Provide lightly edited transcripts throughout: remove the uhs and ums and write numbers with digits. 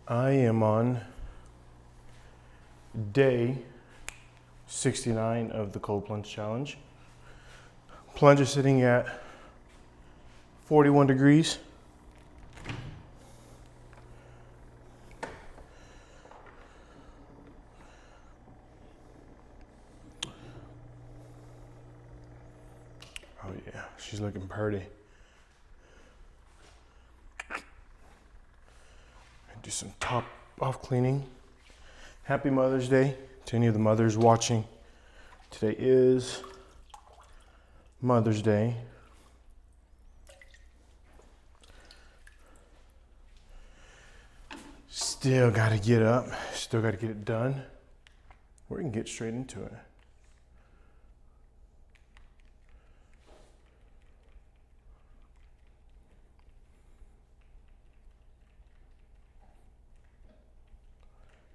I am on day 69 of the Cold Plunge Challenge. Plunge is sitting at 41 degrees. Oh yeah, she's looking pretty. Do some top off cleaning. Happy Mother's Day to any of the mothers watching. Today is Mother's Day. Still gotta get up, still gotta get it done. We're gonna get straight into it.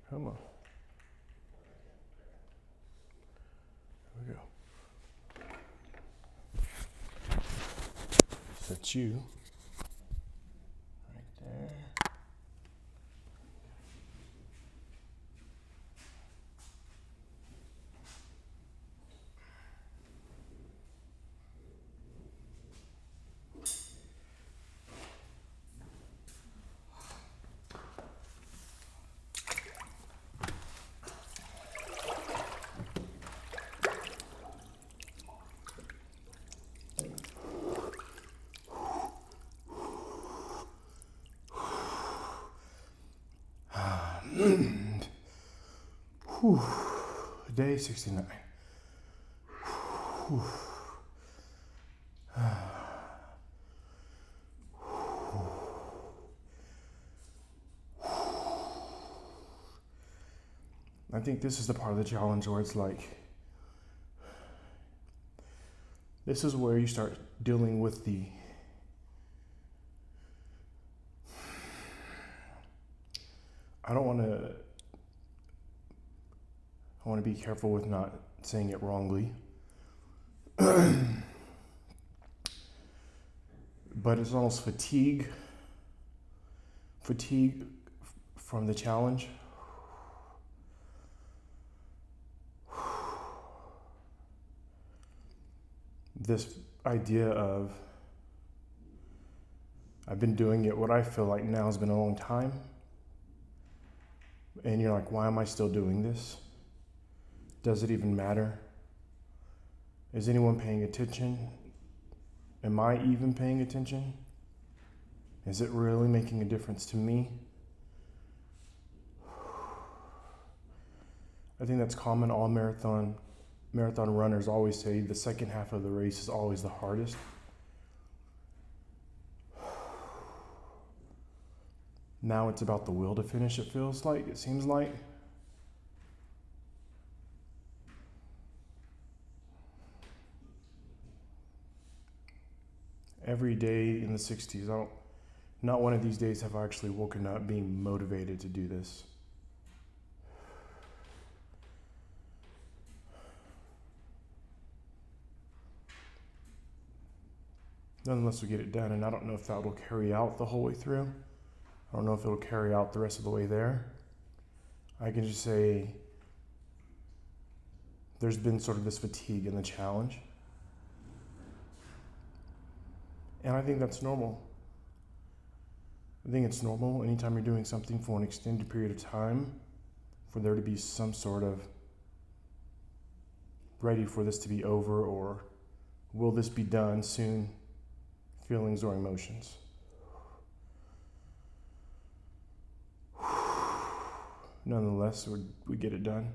Come on. Here we go. Set you right there. Day 69. I think this is the part of the challenge where it's like, this is where you start dealing with I want to be careful with not saying it wrongly. But it's almost fatigue from the challenge. This idea of, I've been doing it, what I feel like now has been a long time. And you're like, why am I still doing this? Does it even matter? Is anyone paying attention? Am I even paying attention? Is it really making a difference to me? I think that's common. All marathon runners always say the second half of the race is always the hardest. Now it's about the will to finish, it seems like. Every day in the 60s, not one of these days have I actually woken up being motivated to do this. Unless we get it done, and I don't know if that will carry out the whole way through. I don't know if it'll carry out the rest of the way there. I can just say there's been sort of this fatigue in the challenge. And I think that's normal. I think it's normal anytime you're doing something for an extended period of time, for there to be some sort of ready for this to be over, or will this be done soon, feelings or emotions. Nonetheless, we get it done.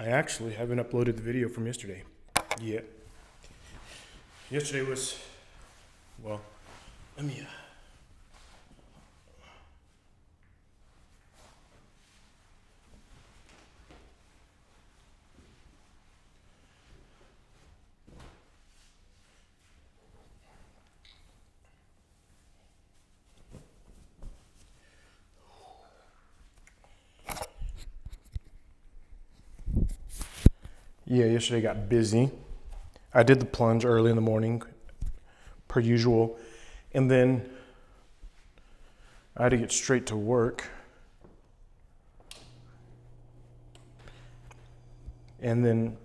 I actually haven't uploaded the video from yesterday yet. Yesterday was, well, let me, yeah, yesterday got busy. I did the plunge early in the morning, per usual, and then I had to get straight to work. And then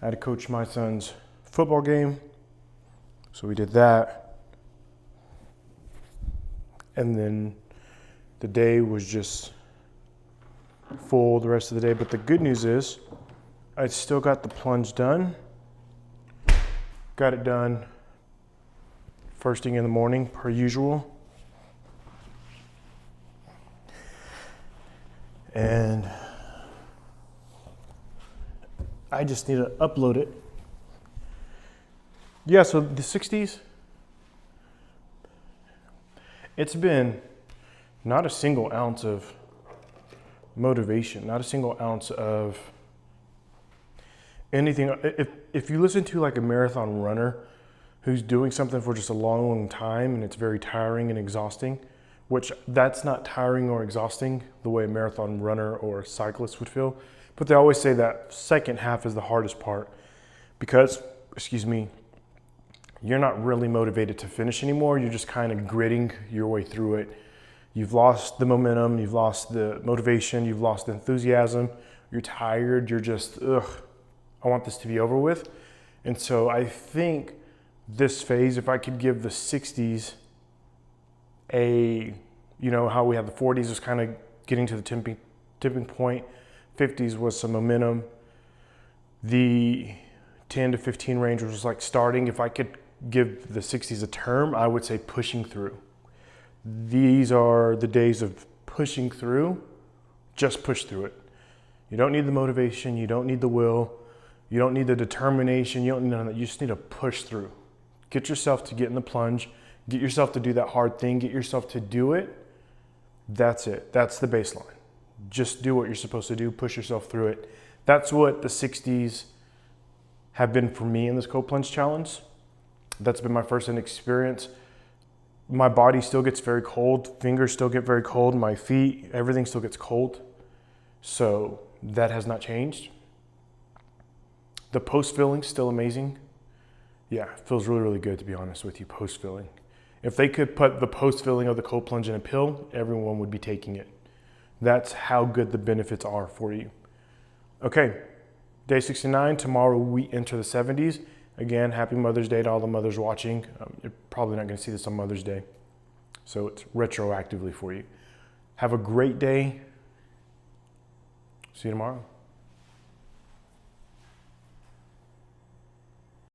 I had to coach my son's football game, so we did that. And then the day was just full the rest of the day. But the good news is I still got the plunge done. Got it done first thing in the morning, per usual. And I just need to upload it. Yeah, so the 60s, it's been not a single ounce of motivation, not a single ounce of anything. If you listen to like a marathon runner who's doing something for just a long, long time and it's very tiring and exhausting, which that's not tiring or exhausting the way a marathon runner or a cyclist would feel, but they always say that second half is the hardest part because, you're not really motivated to finish anymore. You're just kind of gritting your way through it. You've lost the momentum, you've lost the motivation, you've lost the enthusiasm, you're tired, you're just, I want this to be over with. And so I think this phase, if I could give the 60s how we had the 40s was kind of getting to the tipping point, 50s was some momentum, the 10 to 15 range was like starting. If I could give the 60s a term, I would say pushing through. These are the days of pushing through. Just push through it. You don't need the motivation, you don't need the will, you don't need the determination, you don't need none of that. You just need to push through. Get yourself to get in the plunge, get yourself to do that hard thing, get yourself to do it. That's it. That's the baseline. Just do what you're supposed to do, push yourself through it. That's what the 60s have been for me in this Cold Plunge challenge. That's been my first-hand experience. My body still gets very cold, fingers still get very cold, my feet, everything still gets cold. So that has not changed. The post-filling's still amazing. Yeah, it feels really, really good, to be honest with you, post-filling. If they could put the post-filling of the Cold Plunge in a pill, everyone would be taking it. That's how good the benefits are for you. Okay, day 69, tomorrow we enter the 70s. Again, happy Mother's Day to all the mothers watching. You're probably not gonna see this on Mother's Day, so it's retroactively for you. Have a great day. See you tomorrow.